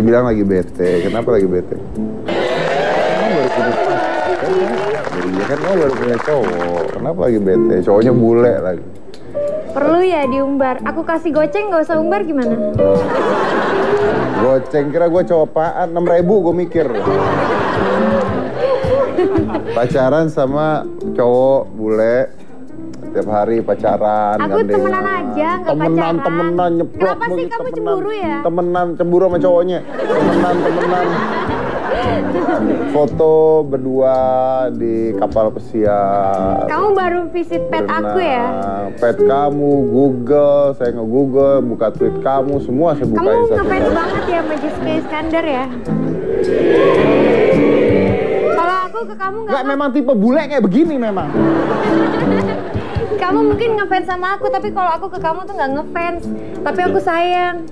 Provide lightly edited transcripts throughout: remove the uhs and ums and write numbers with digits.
Dia bilang lagi bete. Kenapa lagi bete? Kamu baru punya pacar. Iya kan kamu baru punya cowok. Kenapa lagi bete? Cowoknya bule lagi. Perlu ya diumbar. Aku kasih goceng nggak usah umbar gimana? Goceng, kira gue cowok apaan? 6.000 gue mikir. Pacaran sama cowok bule. Tiap hari pacaran. Aku temenan aja, nggak pacaran. Temenan, nyeplok. Kenapa sih kamu cemburu ya? Temenan, cemburu sama cowoknya. Temenan. Foto berdua di kapal pesiar. Kamu baru visit pet aku ya? Pet kamu, Google, saya nge-Google, buka tweet kamu, semua saya buka. Kamu ngefans banget ya sama Jessica Iskandar ya? Kalau aku ke kamu nggak memang tipe bule kayak begini memang. Kamu mungkin ngefans sama aku, tapi kalau aku ke kamu tuh nggak ngefans, tapi aku sayang.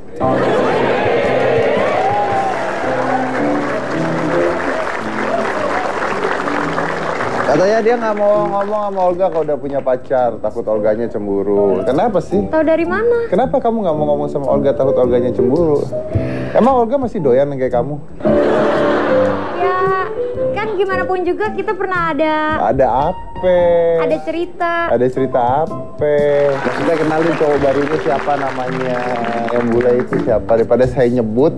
Katanya dia nggak mau ngomong sama Olga kalau udah punya pacar, takut Olganya cemburu. Kenapa sih? Tahu dari mana? Kenapa kamu nggak mau ngomong sama Olga, takut Olganya cemburu? Emang Olga masih doyan kayak kamu? Ya, kan gimana pun juga kita pernah ada... Ada apa? Ada cerita. Ada cerita apa? Maksudnya kenalin cowok barunya siapa namanya? Yang bule itu siapa? Daripada saya nyebut.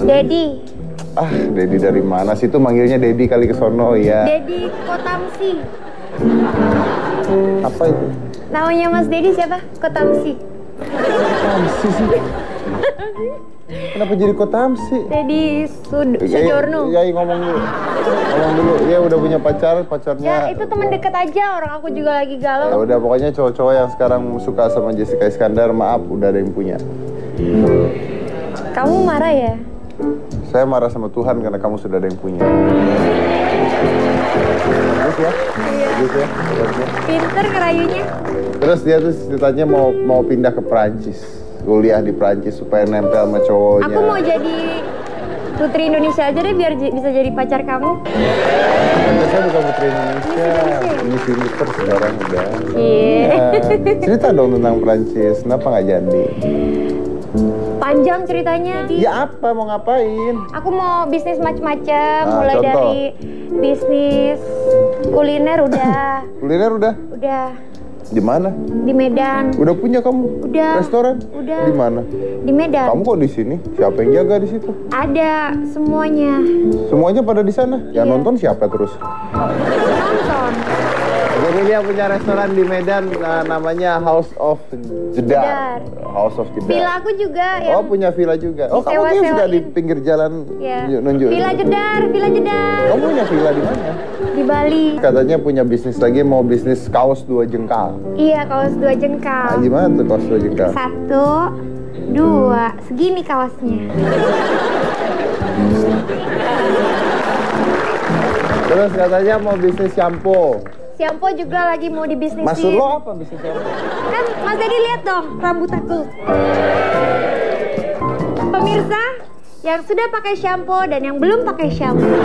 Dedi. Ah, Dedi dari mana sih? Itu manggilnya Dedi kali ke sono ya. Dedi Kotamsi. Apa itu? Namanya Mas Dedi siapa? Kotamsi. Kotamsi sih. Kenapa jadi Kotamsi? Dedi Sujorno. Ya, ngomong dulu. Ngomong dulu. Ya udah punya pacarnya. Ya itu teman dekat aja, orang aku juga lagi galau. Ya udah pokoknya cowok-cowok yang sekarang suka sama Jessica Iskandar, maaf udah ada yang punya. Kamu marah ya? Saya marah sama Tuhan karena kamu sudah ada yang punya. Bagus ya? Iya. Bagus ya? Pinter ngerayunya. Terus dia tuh ceritanya mau pindah ke Perancis, kuliah di Perancis supaya nempel sama cowoknya. Aku mau jadi Putri Indonesia aja deh biar bisa jadi pacar kamu. Nanti saya bukan Putri Indonesia. Miss Universe sekarang udah. Iya. Cerita dong tentang Perancis, kenapa nggak jadi? Panjang ceritanya. Ya apa, mau ngapain? Aku mau bisnis macam-macam, mulai contoh. dari bisnis kuliner udah. Kuliner udah? Udah. Di mana? Di Medan. Udah punya kamu? Udah. Restoran? Udah. Di mana? Di Medan. Kamu kok di sini? Siapa yang jaga di situ? Ada semuanya. Semuanya pada di sana. Yang Iya. nonton siapa terus? Nonton. Jadi dia punya restoran di Medan, namanya House of Jeddah. House of Jeddah. Villa aku juga yang... Oh, punya villa juga. Oh, kamu tuh sudah di pinggir jalan Ya. nunjuk. Villa Jeddah, Villa Jeddah. Kamu punya villa di mana? Di Bali. Katanya punya bisnis lagi, mau bisnis kaos 2 jengkal. Iya, kaos 2 jengkal. Nah, gimana tuh kaos 2 jengkal? 1, 2, segini kaosnya. Terus katanya mau bisnis shampoo. Shampoo juga lagi mau dibisnisin. Maksud lo apa bisnis shampoo? Kan Mas Dedi lihat dong rambut aku. Pemirsa yang sudah pakai shampoo dan yang belum pakai shampoo.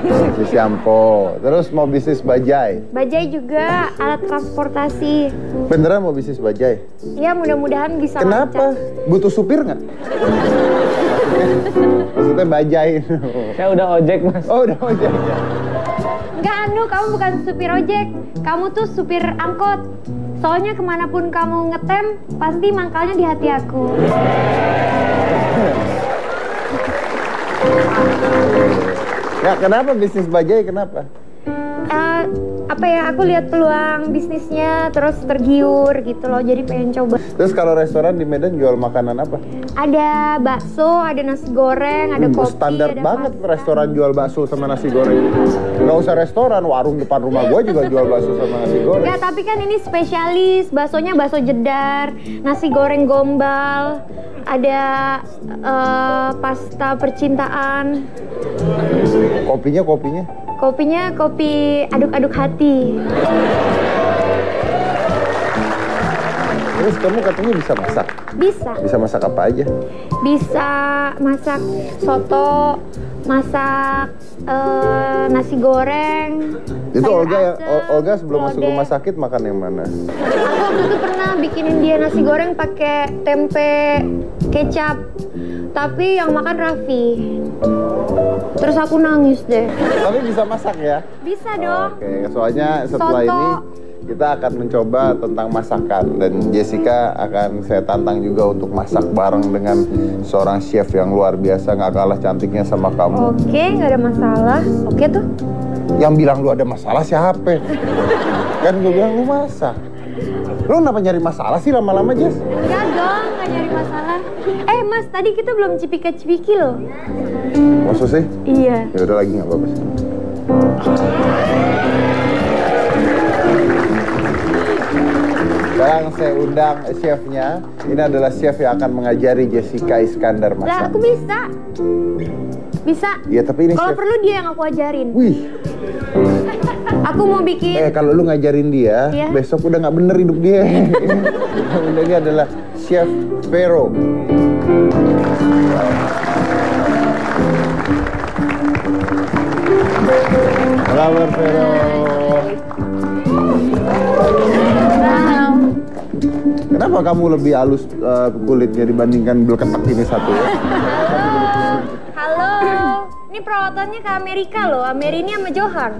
Bisnis shampoo. Terus mau bisnis bajai. Bajai juga alat transportasi. Beneran mau bisnis bajai? Ya mudah-mudahan bisa Kenapa? lancar. Butuh supir nggak? Maksudnya bajai. Saya udah ojek, Mas. Oh, udah ojek. Enggak Anu, kamu bukan supir ojek. Kamu tuh supir angkot. Soalnya kemanapun kamu ngetem, pasti mangkalnya di hati aku. Ya, kenapa bisnis bajai? Kenapa? Apa ya, aku lihat peluang bisnisnya terus tergiur gitu loh, jadi pengen coba. Terus kalau restoran di Medan jual makanan apa? Ada bakso, ada nasi goreng, ada kopi, Standar ada banget pasta. restoran jual bakso sama nasi goreng. Nggak usah restoran, warung depan rumah gue juga jual bakso sama nasi goreng. Enggak, tapi kan ini spesialis, baksonya bakso jedar, nasi goreng gombal, ada pasta percintaan. Kopinya? Kopinya kopi aduk-aduk hati. Terus kamu katanya bisa masak? Bisa. Bisa masak apa aja? Bisa masak soto, masak nasi goreng. Itu sayur Olga asem, Olga sebelum masuk lodeh. rumah sakit makan yang mana? Aku waktu itu pernah bikinin dia nasi goreng pakai tempe kecap. Tapi yang makan Raffi. Terus aku nangis deh. Tapi bisa masak ya? Bisa dong. Oke, soalnya setelah Soto. ini kita akan mencoba tentang masakan dan Jessica akan saya tantang juga untuk masak bareng dengan seorang chef yang luar biasa, nggak kalah cantiknya sama kamu. Oke, nggak ada masalah. Oke tuh. Yang bilang lu ada masalah siapa? Kan gue bilang lu masak. Lu kenapa nyari masalah sih lama-lama, Jess? Enggak dong, nggak nyari masalah. Mas, tadi kita belum cipika-cipiki loh. Maksud sih? Iya. Ya udah lagi nggak apa-apa sih. Sekarang saya undang chefnya. Ini adalah chef yang akan mengajari Jessica Iskandar Lah, masak. aku bisa. Bisa. Iya, tapi ini Kalau chef. perlu dia yang aku ajarin. Wih, Aku mau bikin. kalau lu ngajarin dia, Iya. besok udah nggak bener hidup dia. Udah, dia adalah Chef Vero. Halo Vero. Kenapa kamu lebih halus kulitnya dibandingkan belketek ini satu ya? Halo. Ini perawatannya ke Amerika loh. Ini sama Johan.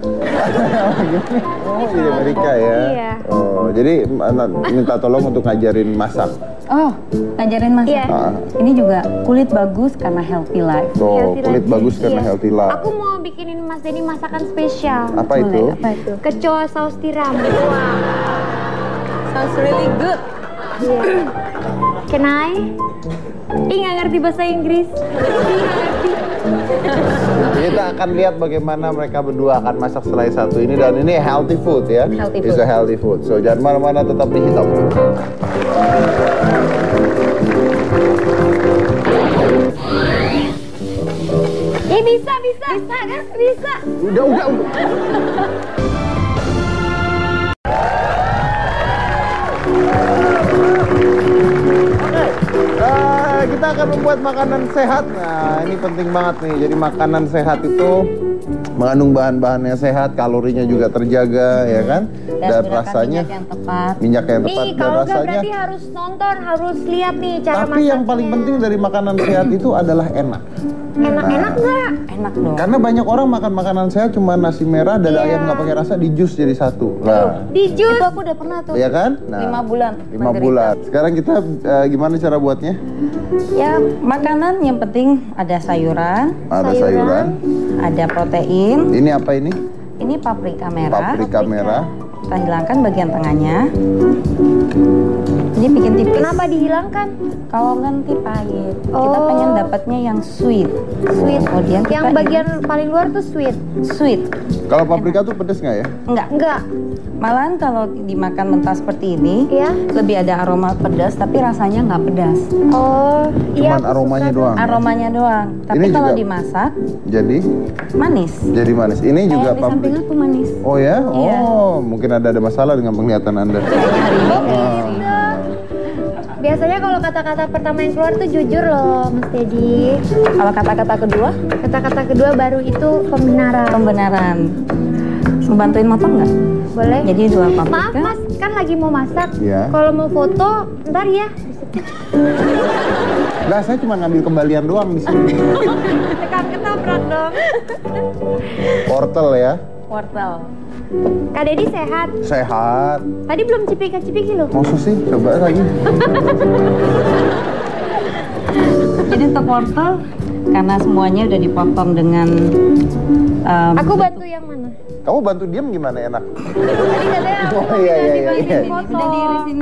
Oh, di Amerika ya? Iya. Oh, jadi minta tolong untuk ngajarin masak. Oh, ngajarin masak. Iya. Ini juga kulit bagus karena healthy life. Tuh, Healthy kulit life. bagus karena Iya. healthy life. Aku mau bikinin Mas Denny masakan spesial. Apa Boleh, itu? apa itu? Kecoa saus tiram. Wah. Sounds really good. Iya. Can I? Ih, nggak ngerti bahasa Inggris. Ih, nggak ngerti. Kita akan lihat bagaimana mereka berdua akan masak selai satu ini, dan ini healthy food ya. Healthy It's food. a healthy food. So jangan mana-mana, tetap di Hitam. Bisa kan? Bisa. Udah. Kita akan membuat makanan sehat. Nah, ini penting banget nih. Jadi makanan sehat itu mengandung bahan-bahan yang sehat, kalorinya juga terjaga, ya kan? Dan gunakan rasanya minyak yang tepat. minyak yang tepat Nih, dan kalau nggak rasanya. berarti harus nonton, harus lihat nih cara Tapi yang masaknya. paling penting dari makanan sehat itu adalah enak. Enak-enak nggak? Enak dong. Karena banyak orang makan makanan sehat cuma nasi merah, dada ayam nggak pakai rasa, di jus jadi satu. Nah, Di jus. Itu aku udah pernah tuh. ya kan? Nah, 5 bulan. 5 menderita. bulan. Sekarang kita gimana cara buatnya? Ya, makanan yang penting ada sayuran, Ada sayuran. ada protein. Ini apa ini? Ini paprika merah. Paprika merah. Kita hilangkan bagian tengahnya. Ini bikin tipis. Kenapa dihilangkan? Kalau nanti pahit, kita Oh. pengen dapatnya yang sweet. Sweet. Kemudian kita Yang bagian paling luar tuh sweet. sweet. Kalau paprika tuh pedes nggak ya? Enggak. Malahan kalau dimakan mentah seperti ini, Iya. lebih ada aroma pedas, tapi rasanya nggak pedas. Oh, iya. Cuman aku aromanya suka. doang. Aromanya doang. Tapi Ini kalau juga- dimasak, Jadi manis. manis. Ini juga Kayak di samping paprika. aku manis. Oh ya? Iya. Oh, mungkin ada masalah dengan penglihatan Anda. Kayaknya hari ini Gitu. Biasanya kalau kata-kata pertama yang keluar tuh jujur loh, Mas Dedi. kalau kata-kata kedua, Kata-kata kedua baru itu pembenaran. pembenaran. Mau bantuin motong nggak? Boleh? Jadi 2 Maaf paprika. Mas, kan lagi mau masak. Iya. Kalau mau foto, ntar ya. Nah, saya cuma ngambil kembalian doang di sini. Tekan ketoprak dong. Wortel ya. Wortel. Kak Dedi sehat. Sehat. Tadi belum cipika-cipiki loh. Maksud sih? Coba lagi. Jadi untuk wortel, karena semuanya udah dipotong dengan Aku bantu yang mana? Kamu bantu diem gimana enak? Tadi katanya aku Oh, iya, iya, iya, iya. foto. udah diirisin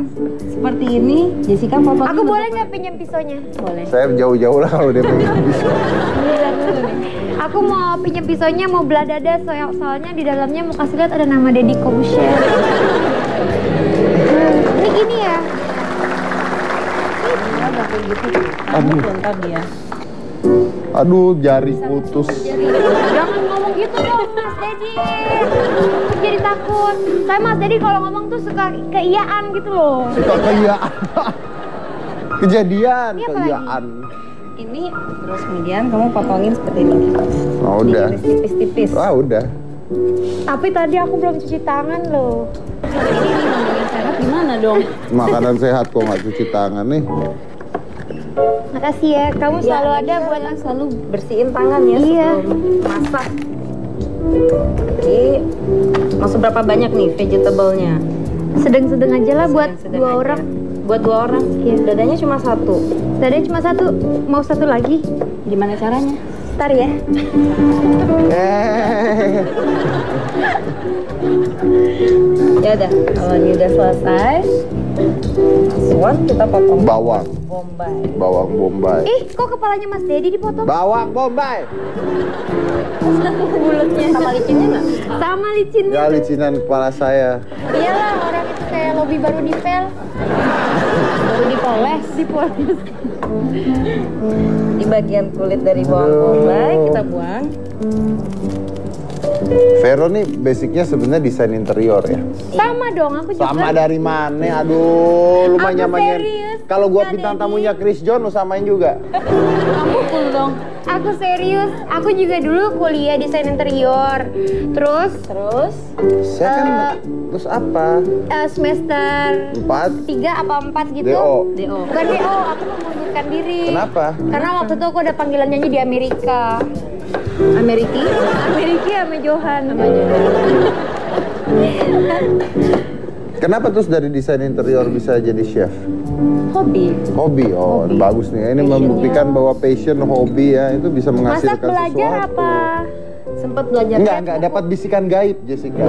seperti ini. Jessica potong. Aku boleh nggak pinjam pisaunya? Boleh. Saya jauh-jauh lah kalau dia pengen bisa. Aku mau pinjam pisaunya, mau belah dada, soalnya di dalamnya mau kasih lihat ada nama Deddy Corbuzier. Ini gini ya. Udah kayak gitu. Kamu Aduh. bentar dia. Aduh, jari putus. Jangan ngomong gitu dong, Mas Deddy. Aku jadi takut. Saya Mas Deddy kalau ngomong tuh suka keiyaan gitu loh. Suka keiyaan. Kejadian, Ini apa lagi? keiyaan. Ini terus kemudian kamu potongin seperti ini. Oh, udah. Tipis-tipis. Wah, udah. Tapi tadi aku belum cuci tangan loh. Ini ngomongin sehat gimana dong? Makanan sehat kok nggak cuci tangan nih. Makasih ya, kamu selalu ada buat aku. Selalu bersihin tangan ya Iya. sebelum masak. Jadi mau seberapa banyak nih vegetable-nya? Sedang-sedang aja lah buat Sedang-sedang 2 aja. orang. Buat 2 orang? Iya. Dadanya cuma 1. Tadi cuma 1, mau 1 lagi. Gimana caranya? Ntar ya. Ya udah, kalau ini udah selesai, langsung kita potong Bawang. bombay. Bawang bombay. Ih, kok kepalanya Mas Dedi dipotong? Bawang bombay. Mulutnya sama licinnya nggak? Sama licinnya. Ya, licinan kepala saya. Iyalah, orang itu kayak lobby baru dipel. Baru dipoles. Dipoles. Di bagian kulit dari bawang bombay kita buang. Vero nih basicnya sebenarnya desain interior ya. Sama dong, aku juga. Sama dari mana? Aduh, lu mah Aku nyamannya. serius, Kalau gua Kak bintang Dedi. tamunya Chris John, lu samain juga. Kamu full dong. Aku serius. Aku juga dulu kuliah desain interior. Terus Terus Saya kan terus apa? semester 4 3 apa 4 gitu. DO. DO. Bukan DO, aku mengundurkan diri. Kenapa? Karena waktu itu aku ada panggilan nyanyi di Amerika. Amerika. Amerika sama Johan. Kenapa terus dari desain interior bisa jadi chef? Hobi. Hobi, oh bagus nih. Ini membuktikan bahwa passion, hobi ya itu bisa Masak menghasilkan belajar sesuatu. apa? Sempat belajar. Enggak dapat bisikan gaib, Jessica.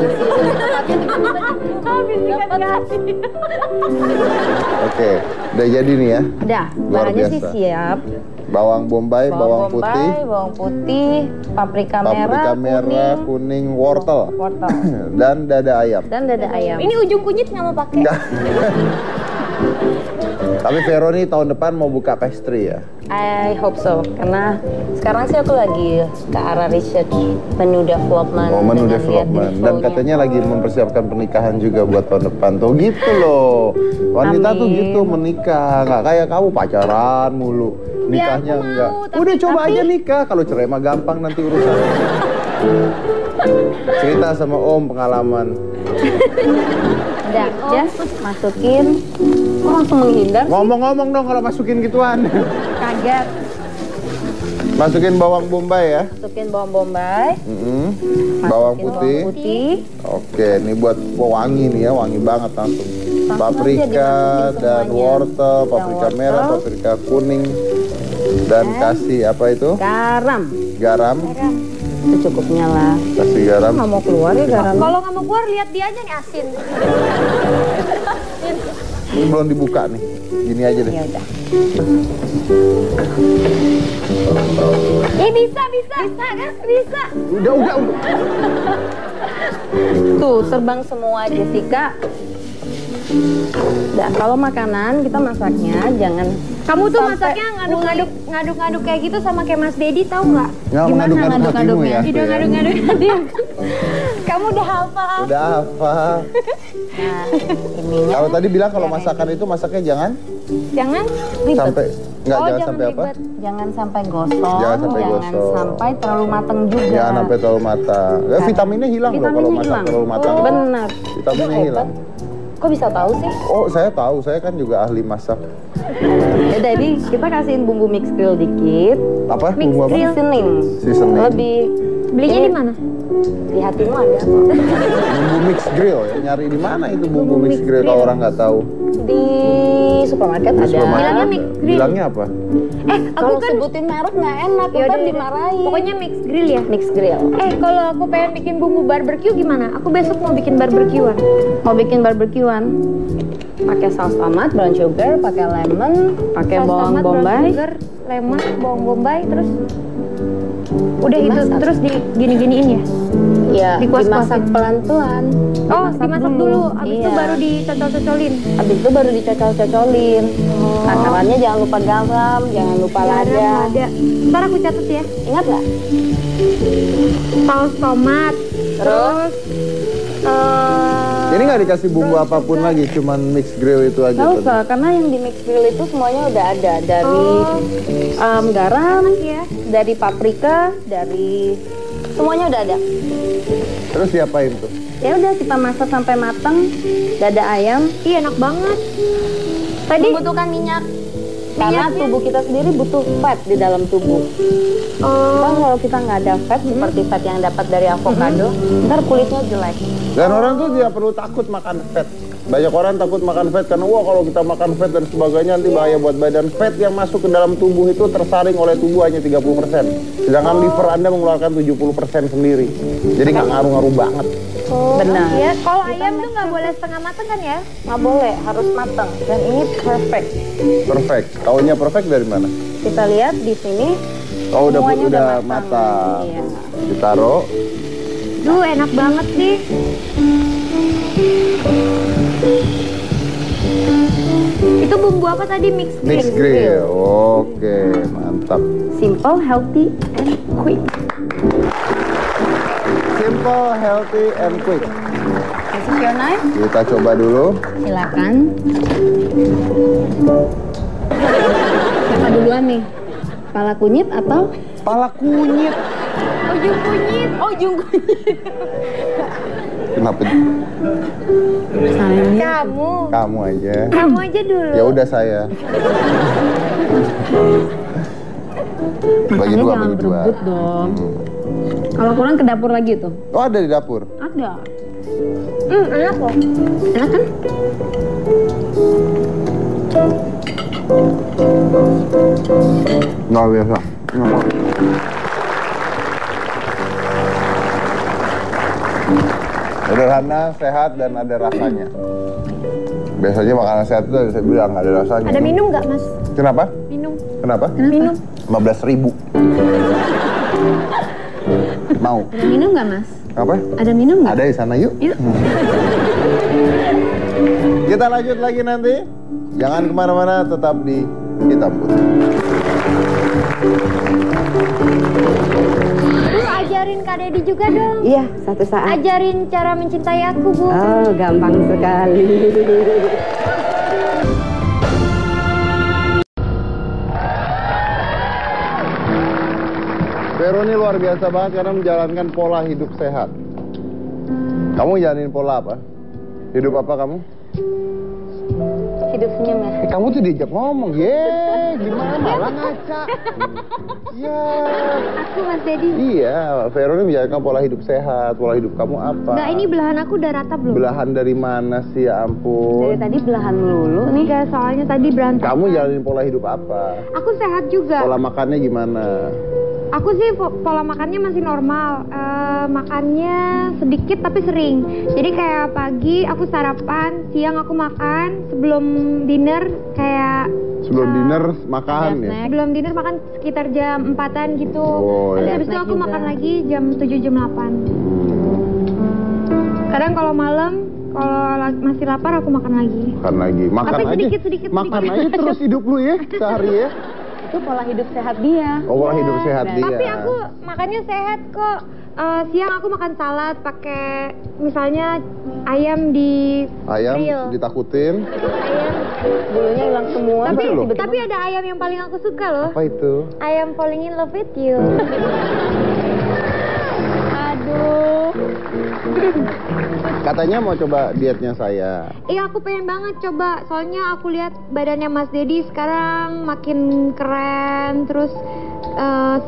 Oh, bisikan kasih. Oke, udah jadi nih ya. Udah, Luar bahannya sih biasa. siap. Bawang bombay, bawang putih, bawang putih, paprika merah, kuning, wortel, wortel, dan dada ayam. dan dada ayam. Ini ujung kunyit nggak mau pakai? Tapi Vero nih tahun depan mau buka pastry ya? I hope so, karena sekarang sih aku lagi ke arah research menu development. Oh, menu dengan lihat development. Dan infonya. katanya lagi mempersiapkan pernikahan juga buat tahun depan. Tuh gitu loh. Wanita tuh Amin. gitu menikah. Nggak kayak kamu pacaran mulu. Nikahnya aku mau, enggak. tapi- Udah coba tapi- aja nikah. Kalau cerai mah gampang nanti urusannya. Cerita sama Om pengalaman. Udah, ya, masukin. Kok langsung menghindar? Ngomong-ngomong dong kalau masukin gituan. Kaget. Masukin bawang bombay ya. Masukin bawang bombay. Bawang masukin putih. Bawang putih. Oke, ini buat wangi nih ya, wangi banget langsung. Langsung Paprika aja dimasukin dan semuanya. wortel, paprika Dan merah, wortel. paprika kuning, dan kasih apa itu? Garam. Garam. Secukupnya lah. Kasih garam. Nggak mau keluar ya garam. Kalau nggak mau keluar, lihat dia aja nih asin. Ini belum dibuka nih. Gini aja deh. Ya udah. Bisa kan? Bisa. Udah. Tuh, terbang semua Jessica. Nah, kalau makanan kita masaknya jangan Kamu tuh sampai masaknya ngaduk-ngaduk kayak gitu sama kayak Mas Dedi, tahu nggak? Nggak Gimana mengaduk-aduk hatimu ngaduk-ngaduknya? ya. Udah tuh ya. ngaduk-ngaduk nanti. Kamu udah hafal. Udah hafal. Nah, ininya Kalau tadi bilang kalau masakan itu masaknya jangan Jangan. ribet. sampai nggak Oh, jangan jangan sampai apa? ribet. Jangan sampai gosong, Jangan sampai gosong. sampai terlalu matang juga. Jangan sampai terlalu matang. Vitaminnya hilang loh kalau Vitaminnya masak hilang. terlalu matang. Benar. Vitaminnya Itu hilang. hebat. Kok bisa tahu sih? Oh, saya tahu. Saya kan juga ahli masak. Ya, jadi kita kasihin bumbu mix grill dikit. Apa? Mix Bumbu apa? grill. Seasoning. Seasoning. Lebih Belinya ini di mana? Di hatimu ada. Bumbu mix grill ya. Nyari di mana itu bumbu mix grill kalau orang nggak tahu? Di supermarket Di ada. supermarket. Bilangnya mix grill. Bilangnya apa? Aku Kalau kan sebutin merek nggak enak, Yaudah, ntar yaudah. dimarahin. Pokoknya mix grill ya. mix grill. Kalau aku pengen bikin bumbu barbecue gimana? Aku besok mau bikin barbekyuan. Mau bikin barbekyuan, pakai saus tomat, brown sugar, pakai lemon, pakai Saus bawang tomat, brown bombay. sugar, lemon, bawang bombay, terus udah itu Dimasak. terus di gini-giniin ya. Ya, Dikuas-kuasin. dimasak pelan-pelan. Oh, dimasak dulu. Abis itu Iya. baru dicocol-cocolin. Habis itu baru dicocol-cocolin. Takarannya jangan lupa garam, jangan lupa lada. Garam, lada. Ntar aku catat ya. Ingat nggak? Saus tomat. Terus Jadi nggak dikasih bumbu apapun lagi, cuman mix grill itu aja. Nggak usah, karena yang di mix grill itu semuanya udah ada. Dari garam, dari paprika, dari semuanya udah ada. Terus diapain tuh? Ya udah kita masak sampai matang. Dada ayam. Iya enak banget. Tadi membutuhkan minyak. Karena tubuh kita sendiri butuh fat di dalam tubuh. Kan kalau kita nggak ada fat seperti fat yang dapat dari avocado, ntar kulitnya jelek. Dan orang tuh tidak perlu takut makan fat. Banyak orang takut makan fat karena wah kalau kita makan fat dan sebagainya nanti bahaya buat badan. Fat yang masuk ke dalam tubuh itu tersaring oleh tubuh hanya 30%. Sedangkan liver Anda mengeluarkan 70% sendiri. Jadi nggak ngaruh-ngaruh banget. Benar. Ya, kalau ayam tuh nggak boleh setengah matang kan ya? Nggak boleh, harus matang. Dan ini perfect. Perfect. Taunya perfect dari mana? Kita lihat di sini. Oh udah semuanya matang. Iya. Ditaruh. Duh enak banget nih. Itu bumbu apa tadi? Mix grill. Mix grill. Oke, mantap. Simple, healthy, and quick. Simple, healthy, and quick. This is your knife. Kita coba dulu. Silakan. Siapa duluan nih? Kepala kunyit atau? Kepala kunyit. Ujung kunyit. Oh, ujung kunyit. Kenapa? Kamu. Kamu aja. Kamu aja dulu. Ya udah saya. Bagi dua, bagi dua. Berebut dong. Kalau kurang ke dapur lagi tuh. Oh ada di dapur. Ada. Enak kok. Enak kan? Luar biasa. Sederhana, sehat, dan ada rasanya. Biasanya makanan sehat itu saya bilang nggak ada rasanya. Ada minum nggak mas? Kenapa? Minum. Kenapa? Minum. 15.000. Mau? Ada minum nggak mas? Apa? Ada minum nggak? Ada di sana yuk. Yuk. Kita lanjut lagi nanti. Jangan kemana-mana, tetap di Hitam Putih. Bu, ajarin Kak Dedi juga dong. Iya, satu saat. Ajarin cara mencintai aku, Bu. Oh, gampang sekali. Vero ini luar biasa banget karena menjalankan pola hidup sehat. Kamu jalanin pola apa? Hidup apa kamu? Hidup senyum ya. Kamu tuh diajak ngomong, gimana malah ngaca. Ya. Aku Mas Dedi. Iya, Vero ini menjalankan pola hidup sehat. Pola hidup kamu apa? Nggak, ini belahan aku udah rata belum? Belahan dari mana sih, ya ampun. Dari tadi belahan melulu nih. Enggak, soalnya tadi berantem. Kamu jalanin pola hidup apa? Aku sehat juga. Pola makannya gimana? Aku sih pola makannya masih normal. Makannya sedikit tapi sering. Jadi kayak pagi aku sarapan, siang aku makan, sebelum dinner kayak Sebelum dinner makan ya? sebelum dinner makan sekitar jam 4-an gitu. Oh, ya. Habis itu aku makan lagi jam 7 jam 8. Kadang kalau malam kalau masih lapar aku makan lagi. Makan lagi. Makan Tapi aja. sedikit. Makan aja terus hidup lu ya sehari ya. Itu pola hidup sehat dia. Oh, pola hidup sehat dia. Tapi aku makannya sehat kok. Siang aku makan salad pakai misalnya ayam di Ayam grill. ditakutin. Ayam. Bulunya hilang semua. Tapi ada ayam yang paling aku suka loh. Apa itu? Ayam falling in love with you. Aduh. Katanya mau coba dietnya saya. Iya aku pengen banget coba. Soalnya aku lihat badannya Mas Dedi sekarang makin keren, terus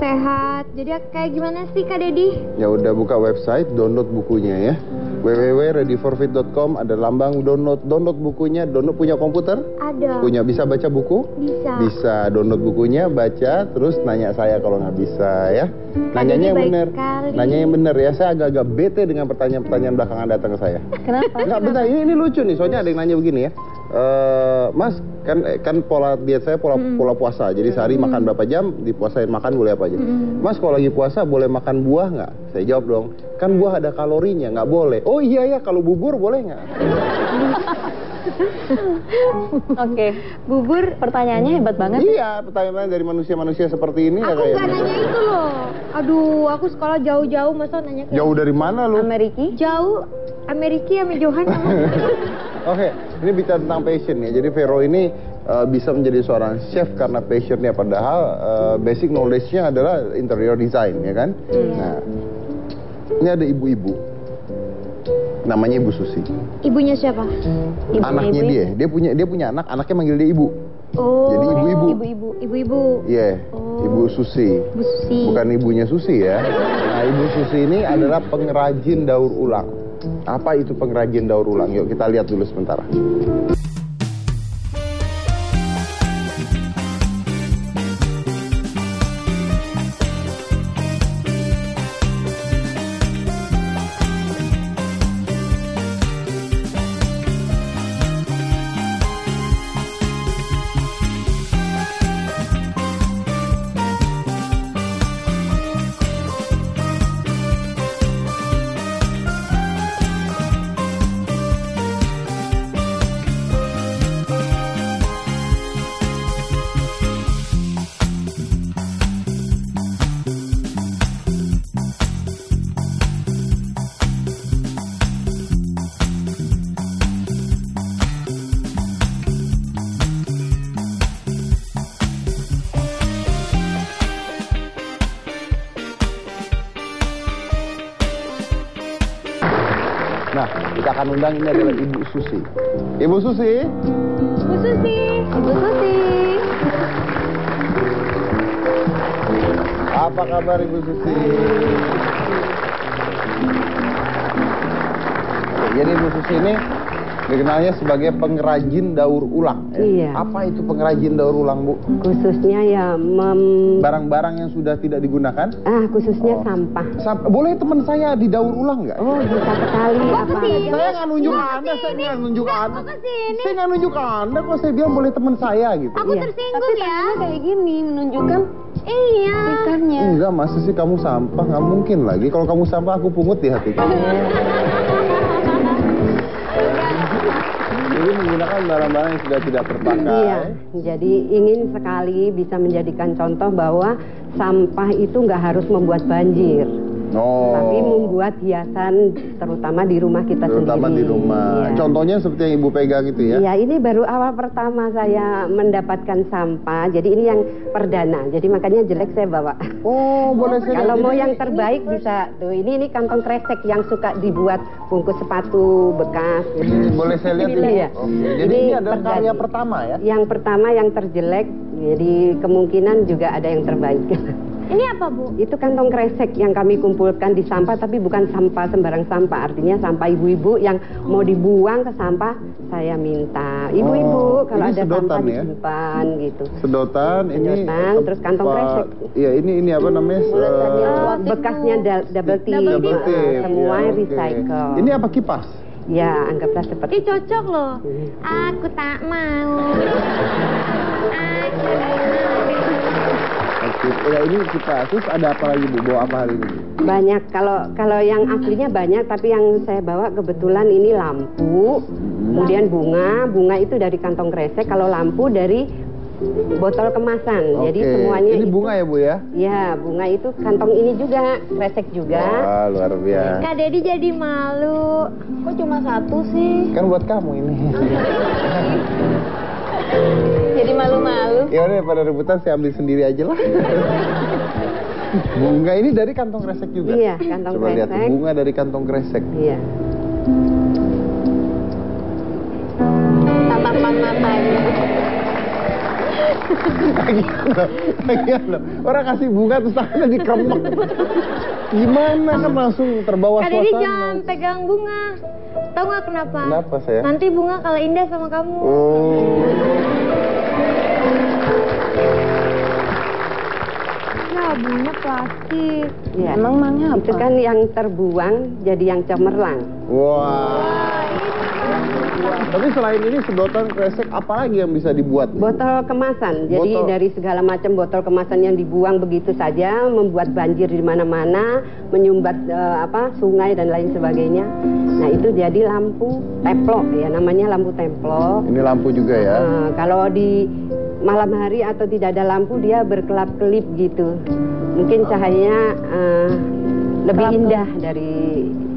sehat. Jadi kayak gimana sih Kak Dedi? Ya udah buka website, download bukunya ya. www.readyforfit.com ada lambang download bukunya. Download punya komputer? Ada. Punya, bisa baca buku? Bisa. Bisa, download bukunya, baca, terus nanya saya kalau nggak bisa ya. Nanyanya yang baik bener. sekali. Nanya yang bener ya. Saya agak-agak bete dengan pertanyaan-pertanyaan belakangan datang ke saya. Kenapa? Nggak, bentar, ini lucu nih. Soalnya ada yang nanya begini ya. Mas, kan pola diet saya pola puasa. Jadi sehari makan berapa jam, dipuasain makan boleh apa aja. Mas, kalau lagi puasa boleh makan buah nggak? Saya jawab dong, kan buah ada kalorinya, nggak boleh. Oh iya ya, kalau bubur boleh nggak? Oke. Bubur pertanyaannya hebat banget. Iya, pertanyaan dari manusia-manusia seperti ini ya Aku kayak. nggak nanya itu loh. Aduh, aku sekolah jauh-jauh masa nanya kayak Jauh dari mana lu? Ameriki. jauh Amerika sama Johan sama. Oke, ini bicara tentang passion ya. Jadi Vero ini bisa menjadi seorang chef karena passionnya, padahal basic knowledge-nya adalah interior design, ya kan? Nah, ini ada ibu-ibu, namanya Ibu Susi. Ibunya siapa? Anaknya dia punya anak, anaknya manggil dia ibu. Oh. Jadi ibu-ibu. Ibu-ibu. Iya, Ibu Susi. Ibu Susi. Bukan ibunya Susi ya. Nah, Ibu Susi ini adalah pengrajin daur ulang. Apa itu pengrajin daur ulang? Yuk kita lihat dulu sebentar. Nah, kita akan undang, ini adalah Ibu Susi. Ibu Susi. Ibu Susi. Ibu Susi. Apa kabar Ibu Susi? Jadi Ibu Susi ini dikenalnya sebagai pengrajin daur ulang. Iya. Apa itu pengrajin daur ulang, Bu? Khususnya ya Barang-barang yang sudah tidak digunakan? khususnya sampah. Boleh teman saya didaur ulang nggak? Oh, bisa sekali apa? Saya nggak nunjuk Anda, saya nggak nunjuk Anda. Saya nggak nunjuk Anda, kok saya bilang boleh teman saya gitu. Aku Iya. tersinggung ya. Kayak gini menunjukkan Iya. stikernya. Enggak, masa sih kamu sampah? Nggak mungkin lagi. Kalau kamu sampah, aku pungut di hati kamu. Jadi menggunakan barang-barang yang sudah tidak terpakai. Iya, jadi ingin sekali bisa menjadikan contoh bahwa sampah itu nggak harus membuat banjir, tapi membuat hiasan, terutama di rumah kita terutama sendiri. di rumah. Iya. Contohnya seperti yang Ibu pegang itu ya? Iya, ini baru awal pertama saya mendapatkan sampah, jadi ini yang perdana, jadi makanya jelek saya bawa. Oh, boleh saya Kalau lihat mau ini? yang terbaik bisa tuh, ini kantong kresek yang suka dibuat bungkus sepatu bekas. Boleh saya lihat ini? Iya. Oke, jadi ini adalah perdana. karya pertama ya? Yang pertama yang terjelek, jadi kemungkinan juga ada yang terbaik. Ini apa, Bu? Itu kantong kresek yang kami kumpulkan di sampah, tapi bukan sampah sembarang sampah. Artinya sampah ibu-ibu yang mau dibuang ke sampah, saya minta. Ibu-ibu, kalau ini ada sedotan sampah ya? disimpan gitu. Sedotan, ini Sedotan, terus kantong kresek. Iya, ini apa namanya? Bekasnya double tip, Double tip. semua Ya, oke. recycle. Ini apa, kipas? Ya, anggaplah Ih, seperti cocok loh. Aku tak mau. Aku tak mau. Oke, ya ini kipas. Terus ada apa lagi, Bu? Bawa apa hari ini? banyak. Kalau yang aslinya banyak, tapi yang saya bawa kebetulan ini lampu, kemudian bunga itu dari kantong kresek. Kalau lampu dari botol kemasan. Jadi Oke. semuanya Ini itu- bunga ya, Bu ya? Ya, bunga itu kantong ini juga, kresek juga. Wah, luar biasa. Kak Dedi jadi malu. Kok cuma satu sih? Kan buat kamu ini. Jadi malu-malu. Ya udah, pada rebutan saya ambil sendiri aja lah. Bunga ini dari kantong kresek juga? Iya, kantong Coba lihat, kresek. bunga dari kantong kresek. Iya. Tatapan matanya. Lagian loh, orang kasih bunga terus tangannya dikremek. Gimana, kan langsung terbawa Kak Dedi suasana. jangan pegang bunga. Tahu nggak kenapa? Kenapa, saya? Nanti bunga kalah indah sama kamu. Oh. Ya, bunga plastik. Iya. Emang mangnya apa? Itu kan yang terbuang jadi yang cemerlang. Wah. Tapi selain ini sedotan kresek apa lagi yang bisa dibuat? Botol kemasan. Jadi Botol. dari segala macam botol kemasan yang dibuang begitu saja membuat banjir di mana-mana, menyumbat sungai dan lain sebagainya. Nah, itu jadi lampu templok ya, namanya lampu templok. Ini lampu juga ya? Kalau di malam hari atau tidak ada lampu dia berkelap-kelip gitu. Mungkin cahayanya lebih indah dari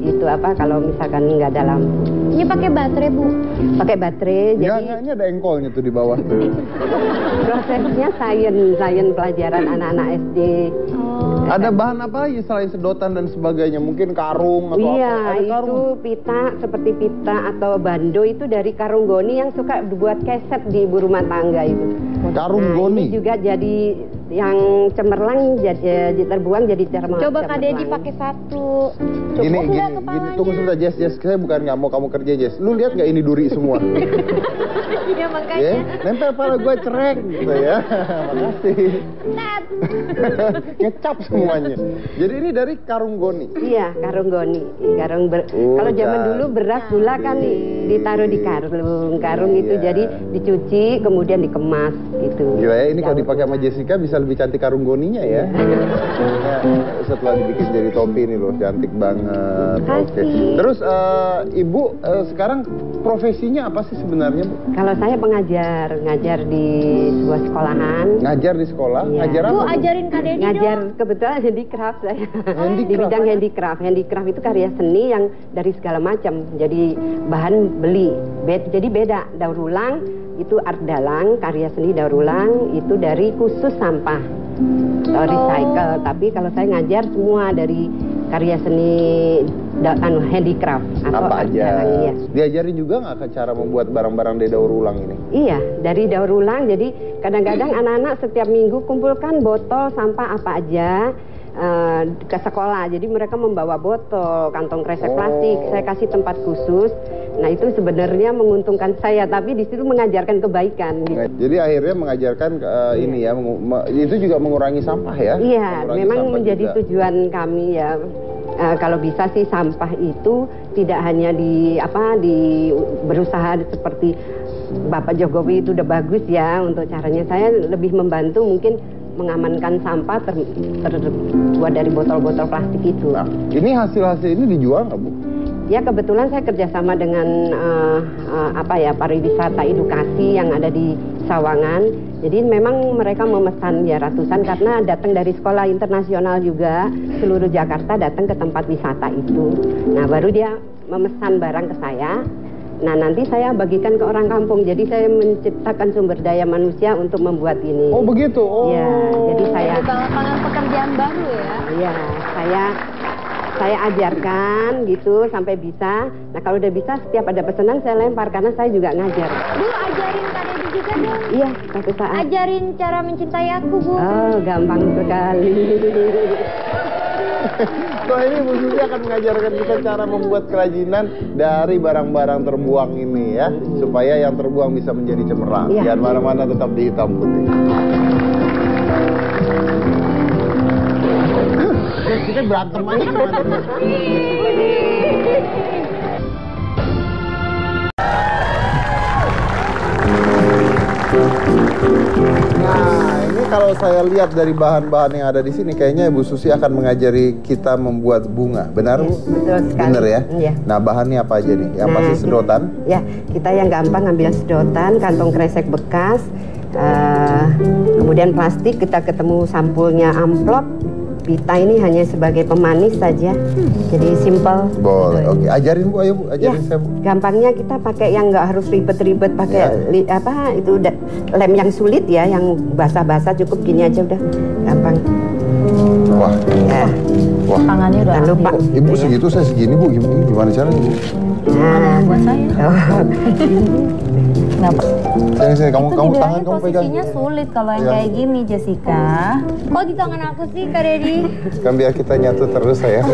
itu apa kalau misalkan nggak ada lampu. Ini pakai baterai, Bu? Pakai baterai, Enggak, jadi ini ada engkolnya tuh di bawah tuh. prosesnya sains pelajaran anak-anak SD. Ada bahan apa lagi selain sedotan dan sebagainya? Mungkin karung atau Iya, apa? Ada karung. itu pita seperti pita atau bando itu dari karung goni yang suka dibuat keset di ibu rumah tangga itu. Karung Nah, goni. ini juga jadi yang cemerlang jadi terbuang jadi Coba Kak Dedi pakai satu. Gini, Cukup nggak gini, kepalanya? tunggu sebentar, Jess, saya bukan nggak mau kamu kerja, Jess. Lu lihat nggak ini duri semua? Ya makanya. Ya, nempel kepala gue cerek, gitu ya. Makasih. Net. Ngecap semuanya. Jadi ini dari karung goni. Iya, karung goni. Oh, Kalau zaman dulu beras gula kan ditaruh di karung. Karung itu Iya. jadi dicuci kemudian dikemas gitu. Gila ya, ini kalau dipakai sama Jessica bisa lebih cantik karung goninya ya. Nah, setelah dibikin jadi topi ini loh, cantik banget. Oke. Terus Ibu sekarang profesinya apa sih sebenarnya, Bu? Kalau saya ngajar di sebuah sekolahan. Ngajar di sekolah? Iya. Ngajar apa? Bu, Bu? ajarin Kak Dedi Ngajar dong. kebetulan handicraft saya. Handicraft, Di bidang apa? handicraft. Handicraft itu karya seni yang dari segala macam. Jadi bahan beli. Jadi beda. Daur ulang itu art dalang, karya seni daur ulang itu dari khusus sampah atau recycle. Tapi kalau saya ngajar semua dari karya seni handicraft atau Apa art aja? dalang, iya. Diajarin juga nggak ke cara membuat barang-barang dari daur ulang ini? Iya, dari daur ulang. Jadi kadang-kadang anak-anak setiap minggu kumpulkan botol sampah apa aja ke sekolah. Jadi mereka membawa botol, kantong kresek plastik. Saya kasih tempat khusus. Nah itu sebenarnya menguntungkan saya, tapi di situ mengajarkan kebaikan. Gitu. Jadi akhirnya mengajarkan ini ya, itu juga mengurangi sampah ya? Iya, Mengurangi memang sampah menjadi juga. tujuan kami ya. Kalau bisa sih sampah itu tidak hanya berusaha seperti Bapak Jokowi itu udah bagus ya untuk caranya. Saya lebih membantu mungkin mengamankan sampah terbuat dari botol-botol plastik itu. Nah, ini hasil-hasil ini dijual nggak, Bu? Ya kebetulan saya kerjasama dengan pariwisata edukasi yang ada di Sawangan. Jadi memang mereka memesan ya ratusan karena datang dari sekolah internasional juga, seluruh Jakarta datang ke tempat wisata itu. Nah baru dia memesan barang ke saya. Nah nanti saya bagikan ke orang kampung. Jadi saya menciptakan sumber daya manusia untuk membuat ini. Oh begitu? Oh. Ya, jadi saya. Ada lapangan pekerjaan baru ya? Iya, saya ajarkan gitu sampai bisa. Nah kalau udah bisa setiap ada pesanan saya lempar karena saya juga ngajar. Bu, ajarin Kak Dedi juga dong. Iya, satu saat. Ajarin cara mencintai aku, Bu. Oh, gampang sekali. Soalnya ini Bu Susi akan mengajarkan kita cara membuat kerajinan dari barang-barang terbuang ini ya, supaya yang terbuang bisa menjadi cemerlang. Iya. Jangan mana-mana, tetap di hitam putih. Kita berantem aja kemana. Nah, ini kalau saya lihat dari bahan-bahan yang ada di sini, kayaknya Ibu Susi akan mengajari kita membuat bunga. Benar, Bu? Betul sekali. Benar ya? Iya. Nah, bahannya apa aja nih? Yang Nah, pasti sedotan. Ya, kita yang gampang ambil sedotan, kantong kresek bekas, kemudian plastik, kita ketemu sampulnya amplop. Pita ini hanya sebagai pemanis saja, jadi simple. Boleh, oke. Ajarin Bu, ayo Bu, Ya, ajarin saya Bu. gampangnya kita pakai yang nggak harus ribet-ribet, pakai lem yang sulit ya, yang basah-basah, cukup gini aja udah gampang. Wah, Ya, wah. Tangannya udah jangan lupa. Ibu segitu, saya segini Bu, gimana caranya Bu? Nah, buat saya. oh. Kenapa? Sini, kamu Itu tangan dibilangnya kamu pegang. posisinya sulit kalau yang Iya. kayak gini, Jessica. Kok di tangan aku sih, Kak Dedi? Kan biar kita nyatu terus sayang.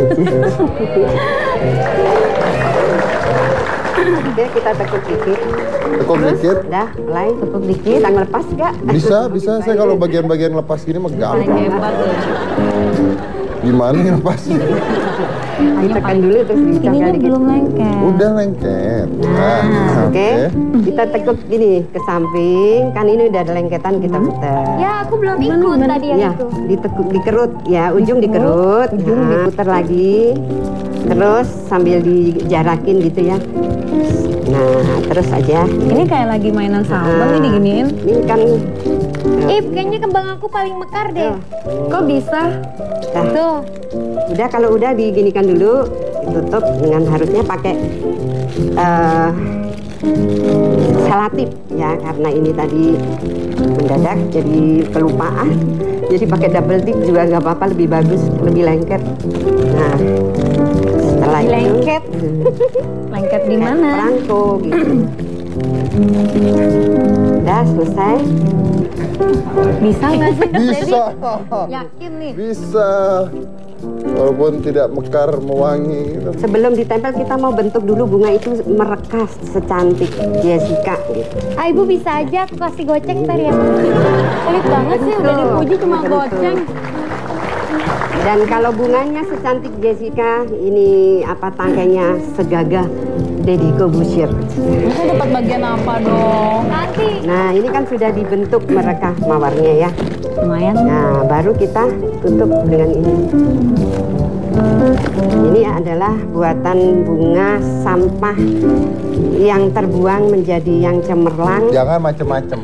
Oke, kita tekuk dikit. Tekuk dikit. Dah, mulai tekuk dikit. Bisa ngelepas nggak? Bisa. Saya kalau bagian-bagian lepas gini mah Paling gampang. hebat loh. Gimana nih lepasnya? Ditekan dulu terus dicongkel Ininya dikit. belum lengket. Udah lengket. Nah, oke. Kita tekuk gini ke samping. Kan ini udah ada lengketan, kita putar. Ya, aku belum ikut tadi yang Ya, itu. ditekuk, dikerut. Ya, ujung dikerut. Nah, diputar lagi. Terus sambil dijarakin gitu ya. Nah, terus aja. Ini kayak lagi mainan sambal nih diginiin. Ini kan Kayaknya kembang aku paling mekar deh. Kok bisa? Nah, Tuh. udah kalau udah diginikan dulu, ditutup dengan harusnya pakai selotip ya, karena ini tadi mendadak jadi kelupaan. Jadi pakai double tip juga nggak apa-apa, lebih bagus, lebih lengket. Nah, setelah itu Lengket. Lengket di mana? perangko gitu. Udah selesai. Bisa nggak sih? Bisa. Yakin nih? Bisa. Walaupun tidak mekar, mewangi gitu. Sebelum ditempel kita mau bentuk dulu bunga itu merekas secantik Jessica gitu. Ibu bisa aja aku kasih goceng ntar ya. Sulit banget sih, udah dipuji cuma Betul. goceng. Dan kalau bunganya secantik Jessica, ini apa tangkainya segagah Deddy Corbuzier. Bisa dapat bagian apa dong? Nanti. Nah, ini kan sudah dibentuk merekah mawarnya ya. Lumayan. Nah, baru kita tutup dengan ini. Ini adalah buatan bunga sampah yang terbuang menjadi yang cemerlang. Jangan macem-macem.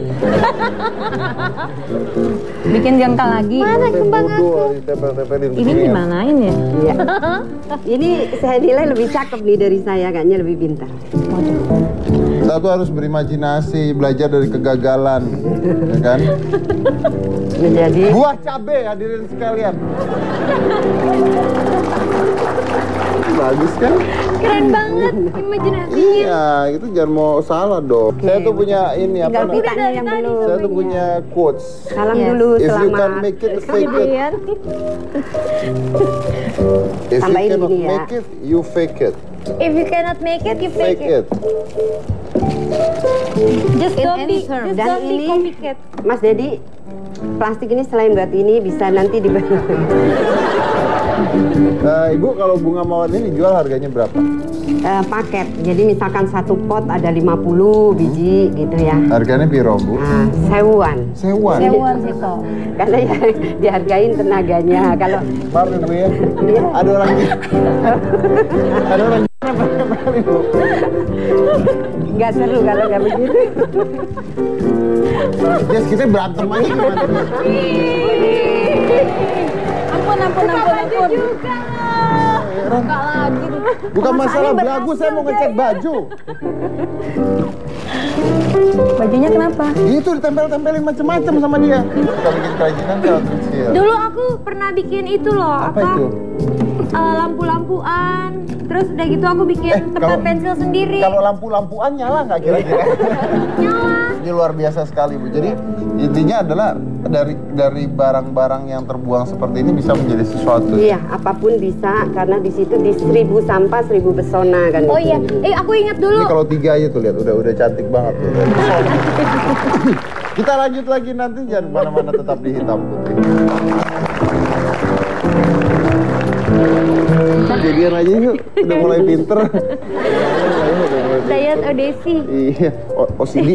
Bikin jengkal lagi. Mana kembang aku? Bodoh, ditempel-tempelin Ini begini ya. dimanain ya? Iya. Ini saya nilai lebih cakep nih dari saya, kayaknya lebih pintar. Satu harus berimajinasi, belajar dari kegagalan, ya kan? Menjadi Buah cabe hadirin sekalian. Bagus kan? Keren banget imajinasinya. Iya, itu jangan mau salah dong. Saya tuh punya ini apa tinggal namanya? pitanya yang belum. Saya tuh punya quotes. Salam Yes. dulu, If you selamat. can make it, fake it. If you Tambahin cannot gini ya. make it, you fake it. If you cannot make it, you fake Fake it. it. Just In don't any be, term. just Dan don't be ini- copycat. Mas Dedi, plastik ini selain buat ini bisa nanti Ibu kalau bunga mawar ini dijual harganya berapa? paket. Jadi misalkan satu pot ada 50 biji gitu ya. Harganya piro, Bu? Nah, sewuan. Sewan. Sewon sih kok. Karena ya dihargain tenaganya. Kalau Maaf ya, Bu ya. Iya. Ada orang ada orang Bu. nggak seru kalau nggak begitu. Yes, kita berantem aja gimana? Ampun. Buka lagi. Bukan masalah belagu, saya mau ngecek baju. Bajunya kenapa? Itu ditempel-tempelin macem-macem sama dia. Kita bikin kerajinan kalau kecil. Dulu aku pernah bikin itu loh, Apa itu? Lampu-lampuan. Terus udah gitu aku bikin tempat kalau- pensil sendiri. Kalau lampu-lampuan nyala nggak kira-kira? Nyala. Ini luar biasa sekali, Bu. Jadi intinya adalah dari barang-barang yang terbuang seperti ini bisa menjadi sesuatu. Iya, apapun bisa karena di situ di 1000 sampah 1000 pesona kan. Oh iya, aku ingat Ini dulu. kalau 3 aja tuh lihat, udah cantik banget tuh. Kita lanjut lagi nanti, jangan mana-mana, tetap di Hitam Putih. Jadian aja yuk, udah mulai pinter. Dayat Odesi. Iya, OCD.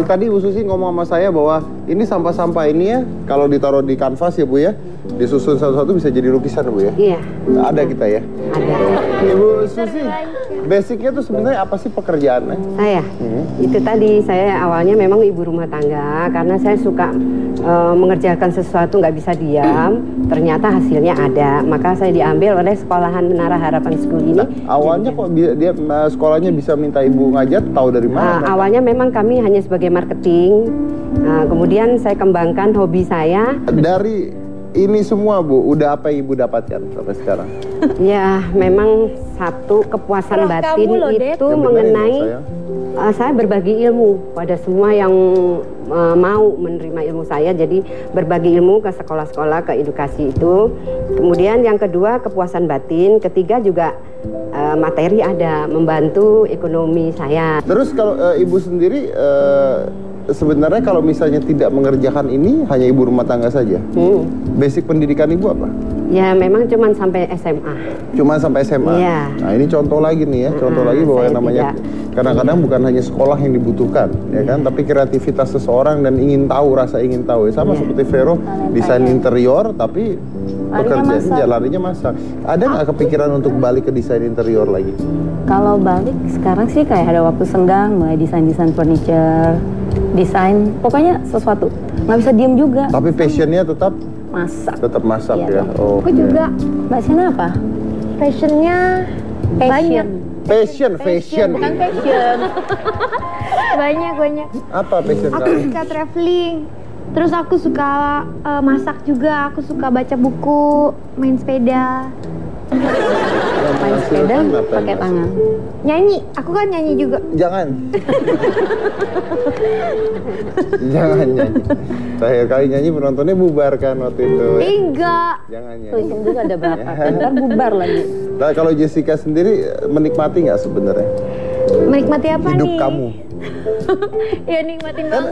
Tadi Bu Susi ngomong sama saya bahwa ini sampah-sampah ini ya, kalau ditaruh di kanvas ya Bu ya, disusun satu-satu bisa jadi lukisan Bu ya. Iya, Ada kita ya. ada. Ibu Susi, basicnya tuh sebenarnya apa sih pekerjaannya? Saya, itu tadi saya awalnya memang ibu rumah tangga karena saya suka mengerjakan sesuatu nggak bisa diam. Ternyata hasilnya ada, maka saya diambil oleh sekolahan Menara Harapan School ini. Awalnya kok dia sekolahnya bisa minta ibu ngajak, tahu dari mana? Awalnya memang kami hanya sebagai marketing. Kemudian saya kembangkan hobi saya. Dari ini semua Bu, udah apa ibu dapatkan sampai sekarang? Ya, memang satu kepuasan Roh batin kamu loh, Dad. itu Yang benar mengenai ya, sayang. saya berbagi ilmu pada semua yang mau menerima ilmu saya. Jadi berbagi ilmu ke sekolah-sekolah, ke edukasi itu. Kemudian yang kedua kepuasan batin, ketiga juga materi ada, membantu ekonomi saya. Terus kalau ibu sendiri sebenarnya kalau misalnya tidak mengerjakan ini hanya ibu rumah tangga saja. Basic pendidikan ibu apa? Ya memang cuman sampai SMA. Cuma sampai SMA. Iya. Nah ini contoh lagi nih ya, contoh lagi bahwa saya yang namanya kadang-kadang bukan hanya sekolah yang dibutuhkan, ya kan, tapi kreativitas seseorang dan ingin tahu, rasa ingin tahu. Ya, sama seperti Vero, desain interior, tapi Pekerjaan larinya masak. Ada nggak kepikiran untuk balik ke desain interior lagi? Kalau balik sekarang sih kayak ada waktu senggang, mulai desain furniture, desain, pokoknya sesuatu. Nggak bisa diem juga. Tapi passionnya tetap masak. Tetap masak Iya ya. dong. Oh, Aku juga Mbak Siana apa? passionnya banyak. Fashion. Bukan fashion. Banyak. Apa passion Aku kamu? suka traveling. Terus aku suka masak juga. Aku suka baca buku, main sepeda, Yang Main sepeda menghasilkan apa pakai yang tangan. nyanyi. Aku kan nyanyi juga. Jangan. Jangan nyanyi. Terakhir kali nyanyi penontonnya bubar kan waktu itu. Enggak. Jangan Tuh, nyanyi. juga ada berapa? Ntar bubar lagi. Nah, kalau Jessica sendiri menikmati nggak sebenarnya Menikmati apa hidup nih? kamu? Ya nikmatin Kan,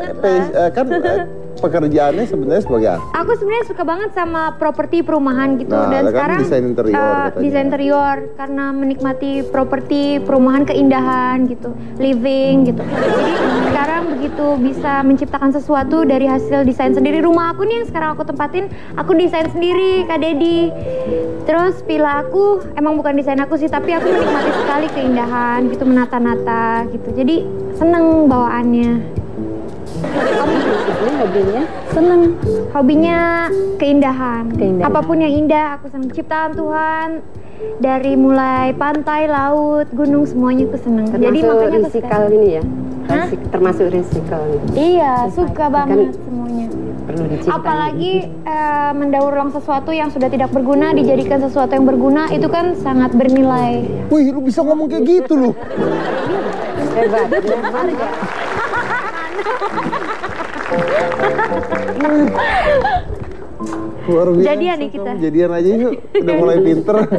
banget lah. pekerjaannya sebenarnya sebagai apa? Aku sebenarnya suka banget sama properti perumahan gitu. Nah, Dan kan sekarang desain interior katanya. desain interior karena menikmati properti perumahan, keindahan gitu, living gitu. Jadi sekarang begitu bisa menciptakan sesuatu dari hasil desain sendiri. Rumah aku nih yang sekarang aku tempatin, aku desain sendiri, Kak Dedi. Terus villa aku emang bukan desain aku sih, tapi aku menikmati sekali keindahan gitu, menata-nata gitu. Jadi seneng bawaannya. Ini hobinya seneng. Hobinya keindahan. Keindahan. Apapun yang indah, aku senang. Ciptaan Tuhan dari mulai pantai, laut, gunung, semuanya aku senang. Jadi Termasuk makanya aku recycle suka. ini ya. Hah? Termasuk recycle ini. Iya, suka banget semuanya. Perlu dicintai. Apalagi mendaur ulang sesuatu yang sudah tidak berguna dijadikan sesuatu yang berguna, itu kan sangat bernilai. Wih, lu bisa ngomong kayak gitu loh. Hebat. Luar biasa. Jadian nih kita. kamu. Jadian aja yuk. Udah mulai pinter. Lumayan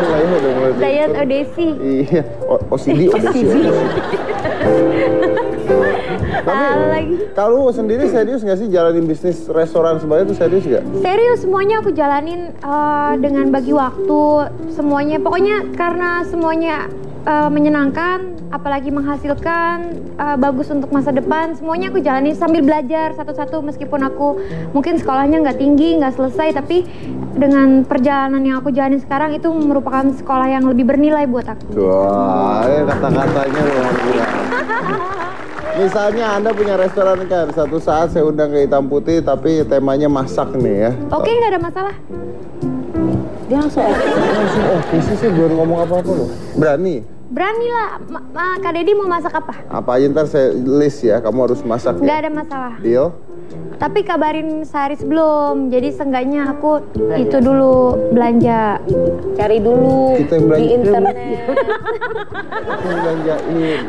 lah ya, udah mulai pinter. Diet Odesi. Iya, OCD. Tapi Lagi. kalau sendiri serius nggak sih jalanin bisnis restoran sebagainya itu serius nggak? Serius, semuanya aku jalanin dengan bagi waktu, semuanya. Pokoknya karena semuanya menyenangkan, apalagi menghasilkan, bagus untuk masa depan, semuanya aku jalanin sambil belajar satu-satu. Meskipun aku mungkin sekolahnya nggak tinggi, nggak selesai, tapi dengan perjalanan yang aku jalanin sekarang itu merupakan sekolah yang lebih bernilai buat aku. Wah, kata-katanya luar biasa. Misalnya Anda punya restoran kan, satu saat saya undang ke Hitam Putih, tapi temanya masak nih ya. Oke, nggak ada masalah. Dia langsung Langsung oke sih, saya belum ngomong apa-apa loh. Berani? Berani lah. Kak Dedi mau masak apa? Apa aja ntar saya list ya, kamu harus masak Nggak ya. ada masalah. Deal? Tapi kabarin sehari sebelum, jadi seenggaknya aku itu dulu belanja. cari dulu Kita yang belanja. di internet. Yang belanjain.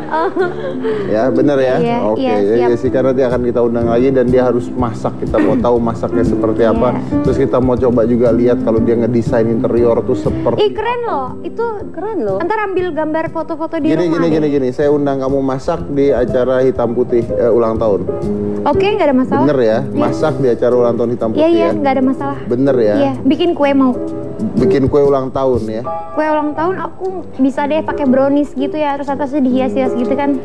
Ya, bener ya? Iya, Oke, iya, ya siap. Jessica nanti akan kita undang lagi dan dia harus masak. Kita mau tahu masaknya seperti apa. Iya. Terus kita mau coba juga lihat kalau dia ngedesain interior tuh seperti Ih, keren loh. Itu Keren loh. ntar ambil gambar foto-foto di Gini, rumah. gini. Saya undang kamu masak di acara Hitam Putih ulang tahun. Oke, nggak ada masalah. Bener ya? Masak di acara ulang tahun Hitam Iya, Putih iya, ya? nggak ada masalah. Bener ya? Iya, bikin kue mau. Bikin kue ulang tahun ya? Kue ulang tahun aku bisa deh pakai brownies gitu ya, terus atasnya dihias-hias gitu kan.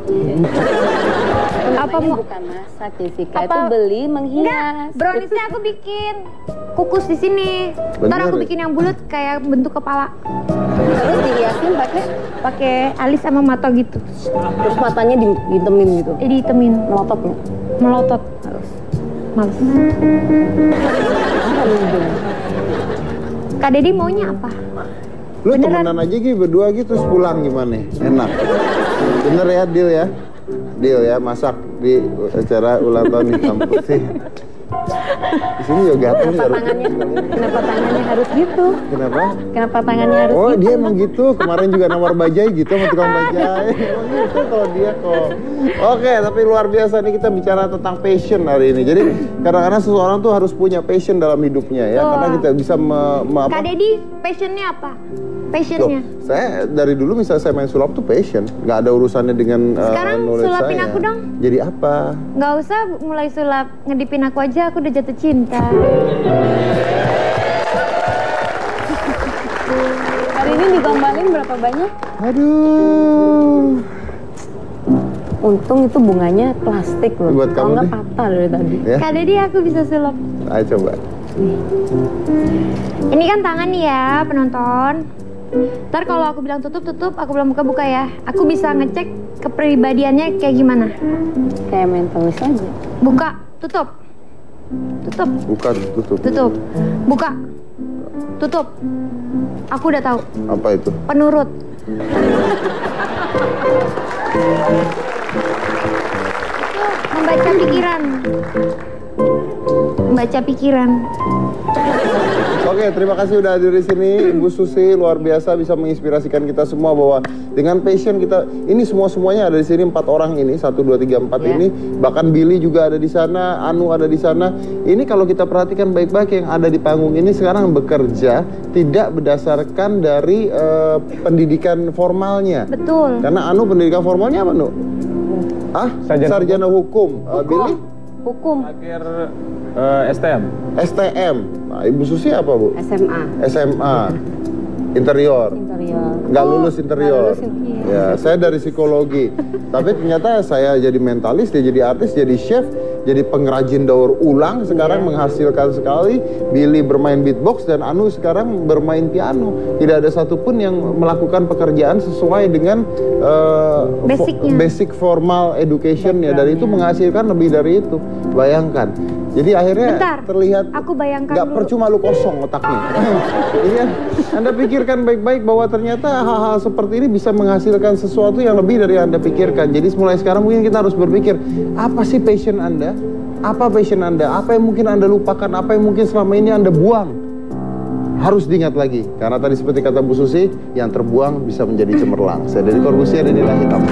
Apa Namanya mau? bukan masak, Jessica. Apa? Itu beli Enggak, menghias. browniesnya aku bikin. Kukus di sini. Ntar aku Bener. bikin yang bulat kayak bentuk kepala. Terus dihiasin Pakai alis sama mata gitu. terus matanya ditemin gitu. Ditemin. Melotot nggak? Melotot. Males. Kak Dedi maunya apa? Lu Beneran. temenan aja gitu berdua gitu terus pulang gimana? Enak. Bener ya, deal ya? Deal ya, masak di acara ulang tahun Hitam Putih. Di sini juga gatel nih. Kenapa tangannya harus gitu? Kenapa? Kenapa tangannya harus Oh gitu? dia emang gitu, kemarin juga nawar bajai gitu sama tukang bajai. Emang gitu kalau dia kok. Oke, tapi luar biasa nih kita bicara tentang passion hari ini. Jadi kadang-kadang seseorang tuh harus punya passion dalam hidupnya ya. Betul. Karena kita bisa Kak Dedi, passionnya apa? Passionnya? saya dari dulu misalnya saya main sulap tuh passion. Nggak ada urusannya dengan Sekarang knowledge sulapin saya. aku dong. Jadi apa? Nggak usah mulai sulap, ngedipin aku aja, aku udah jatuh cinta. Hari ini digombalin berapa banyak? Aduh. Untung itu bunganya plastik loh. Buat Kalau kamu nggak deh. patah dari tadi. Ya, Kak Dedi, aku bisa sulap. ayo coba. Ini kan tangan nih ya, penonton. Ntar kalau aku bilang tutup, aku bilang buka ya. Aku bisa ngecek kepribadiannya kayak gimana. Kayak mentalis aja. Buka, tutup. Tutup. Buka, tutup. Tutup. Buka. Tutup. Aku udah tahu. Apa itu? Penurut. Membaca pikiran. Membaca pikiran. Oke, terima kasih udah hadir di sini, Ibu Susi. Luar biasa bisa menginspirasikan kita semua bahwa dengan passion kita ini semuanya ada di sini 4 orang ini, 1, 2, 3, 4 ini. Bahkan Billy juga ada di sana, Anu ada di sana. Ini kalau kita perhatikan baik-baik yang ada di panggung ini sekarang bekerja tidak berdasarkan dari pendidikan formalnya. Betul. Karena Anu pendidikan formalnya apa, Nu? Sarjana hukum. Billy? Hukum. Akhir STM. STM. Nah, Ibu Susi apa, Bu? SMA. SMA. Interior. Nggak lulus interior. Ya, saya dari psikologi. Tapi ternyata saya jadi mentalis, dia jadi artis, jadi chef, jadi pengrajin daur ulang. Sekarang menghasilkan sekali. Billy bermain beatbox dan Anu sekarang bermain piano. Tidak ada satupun yang melakukan pekerjaan sesuai dengan basic formal education ya. Dan itu menghasilkan lebih dari itu. Bayangkan. Jadi akhirnya terlihat aku bayangkan nggak percuma lu kosong otaknya. Iya, Anda pikirkan baik-baik bahwa ternyata hal-hal seperti ini bisa menghasilkan sesuatu yang lebih dari yang Anda pikirkan. Jadi mulai sekarang mungkin kita harus berpikir, apa sih passion Anda? Apa passion Anda? Apa yang mungkin Anda lupakan? Apa yang mungkin selama ini Anda buang? Harus diingat lagi. Karena tadi seperti kata Bu Susi, yang terbuang bisa menjadi cemerlang. Saya dari Corbusier dan Nila Hitam.